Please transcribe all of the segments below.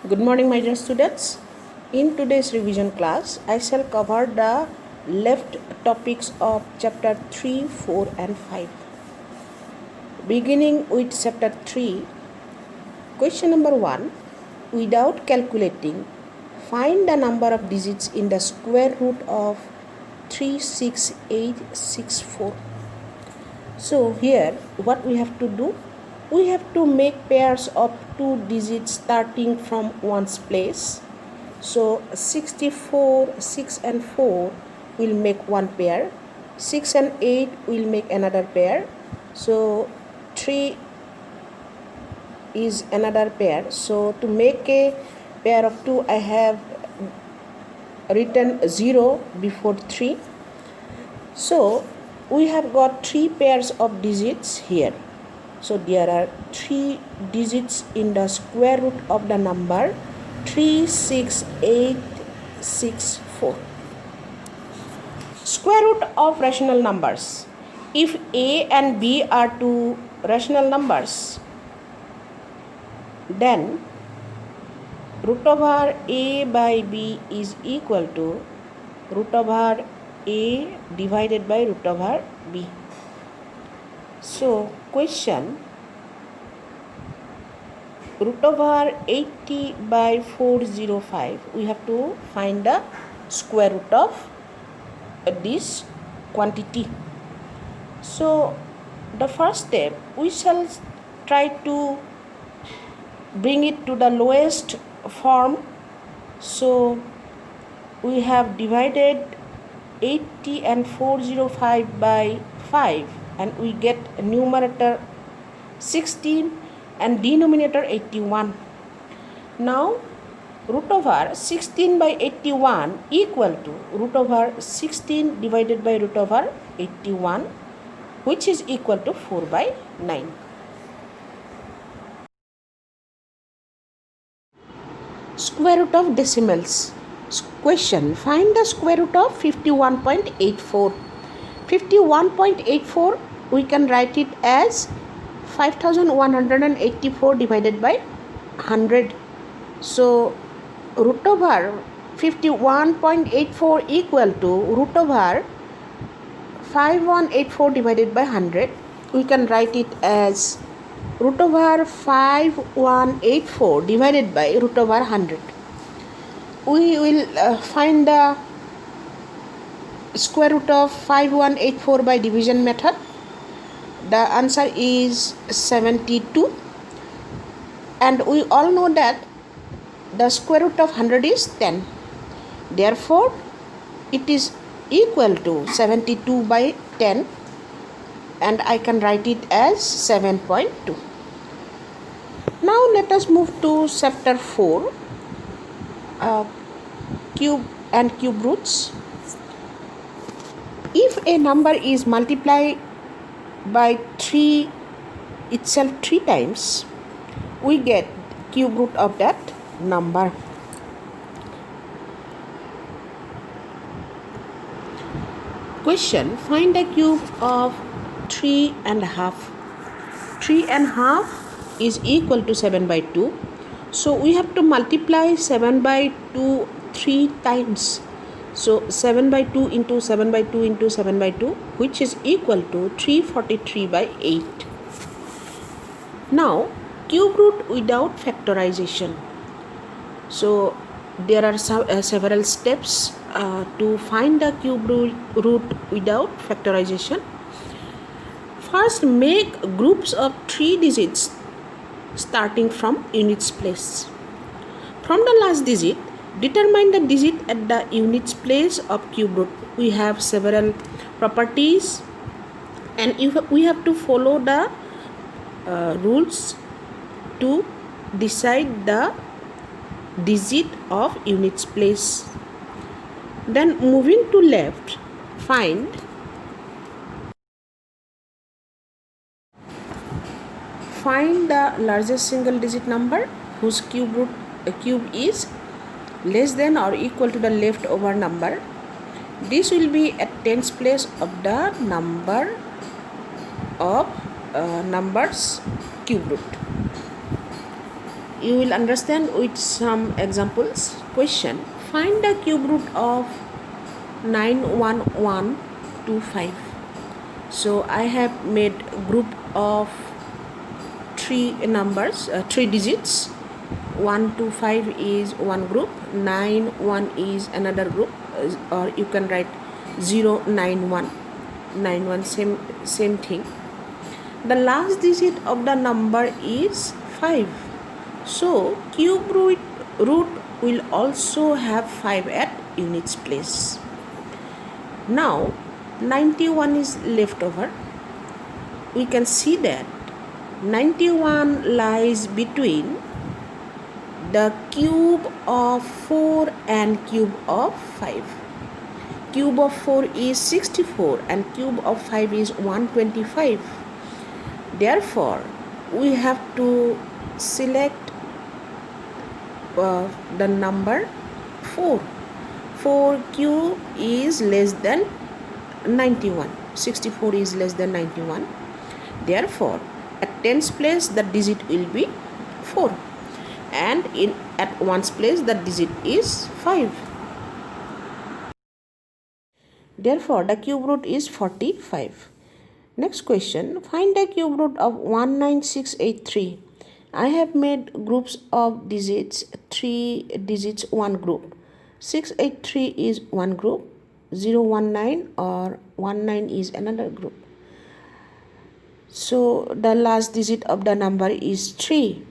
Good morning, my dear students. In today's revision class, I shall cover the left topics of chapter 3, 4, and 5. Beginning with chapter 3, question number 1. Without calculating, find the number of digits in the square root of 36864. So here, what we have to do? We have to make pairs of two digits starting from ones place. So 64, 6 and 4 will make one pair. 6 and 8 will make another pair. So 3 is another pair. So to make a pair of 2, I have written 0 before 3. So we have got 3 pairs of digits here. So there are 3 digits in the square root of the number 36864. Square root of rational numbers. If a and b are two rational numbers, then root over a by b is equal to root over a divided by root over b. So question, root over 80 by 405, we have to find the square root of this quantity. So the first step, we shall try to bring it to the lowest form. So we have divided 80 and 405 by 5, and we get numerator 16 and denominator 81. Now root over 16 by 81 equal to root over 16 divided by root over 81, which is equal to 4 by 9. Square root of decimals. Question, find the square root of 51.84. 51.84, we can write it as 5184 divided by 100. So root over 51.84 equal to root over 5184 divided by 100. We can write it as root over 5184 divided by root over 100. We will find the square root of 5184 by division method. The answer is 72, and we all know that the square root of 100 is 10. Therefore, it is equal to 72 by 10, and I can write it as 7.2. Now let us move to chapter 4, cube and cube roots. If a number is multiplied by 3 itself 3 times, we get cube root of that number. Question, find the cube of 3 and a half. 3 and a half is equal to 7 by 2. So we have to multiply 7 by 2 3 times. So 7 by 2 into 7 by 2 into 7 by 2, which is equal to 343 by 8. Now cube root without factorization. So there are several steps to find the cube root without factorization. First, make groups of 3 digits starting from units place. From the last digit, determine the digit at the units place of cube root. We have several properties, and we have to follow the rules to decide the digit of units place. Then moving to left, find the largest single digit number whose cube is less than or equal to the leftover number. This will be at tens place of the number of numbers cube root. You will understand with some examples. Question: find the cube root of 91125. So I have made group of three numbers, three digits. 125 is one group, 91 is another group, or you can write 091. 91 same thing. The last digit of the number is 5. So cube root will also have 5 at units place. Now 91 is left over. We can see that 91 lies between the cube of 4 and cube of 5. Cube of 4 is 64 and cube of 5 is 125. Therefore, we have to select the number 4. 4 cube is less than 91. 64 is less than 91. Therefore, at tens place the digit will be 4, and at ones place the digit is 5. Therefore, the cube root is 45. Next question, find the cube root of 19683. I have made groups of digits, 3 digits, one group. 683 is one group, 019 or 19 is another group. So the last digit of the number is 3.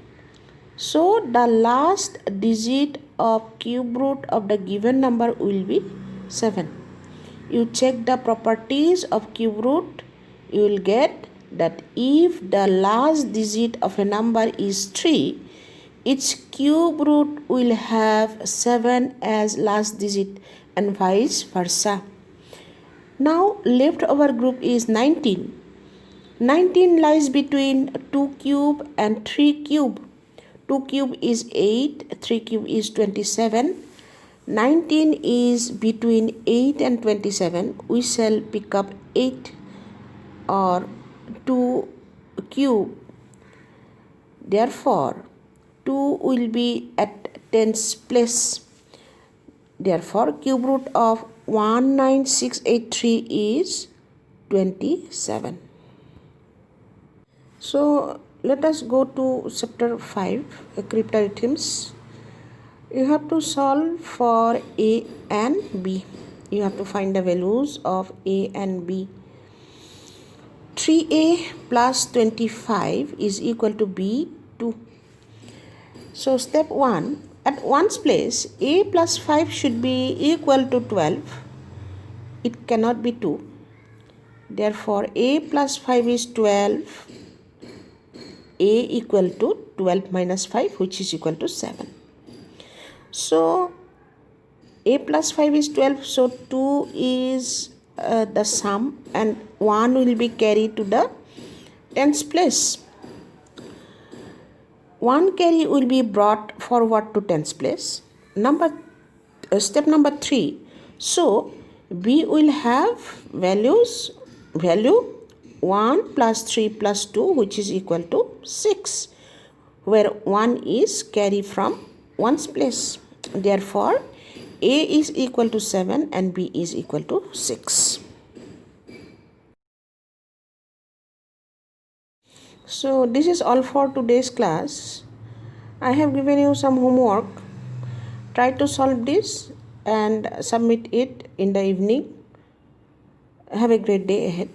So the last digit of cube root of the given number will be 7. You check the properties of cube root, you will get that if the last digit of a number is 3, its cube root will have 7 as last digit and vice versa. Now leftover group is 19. 19 lies between 2 cube and 3 cube. 2 cube is 8, 3 cube is 27. 19 is between 8 and 27. We shall pick up 8 or 2 cube. Therefore, 2 will be at tens place. Therefore, cube root of 19683 is 27. So, let us go to chapter 5, cryptarithms. You have to solve for A and B. You have to find the values of A and B. 3A plus 25 is equal to B, 2. So step 1, at ones place, A plus 5 should be equal to 12. It cannot be 2. Therefore, A plus 5 is 12. A equal to 12 minus 5, which is equal to 7. So, A plus 5 is 12. So, 2 is the sum and 1 will be carried to the tens place. 1 carry will be brought forward to tens place. Step number 3. So, B will have value 1 plus 3 plus 2, which is equal to 6, where 1 is carried from ones place. Therefore, A is equal to 7 and B is equal to 6. So this is all for today's class. I have given you some homework. Try to solve this and submit it in the evening. Have a great day ahead.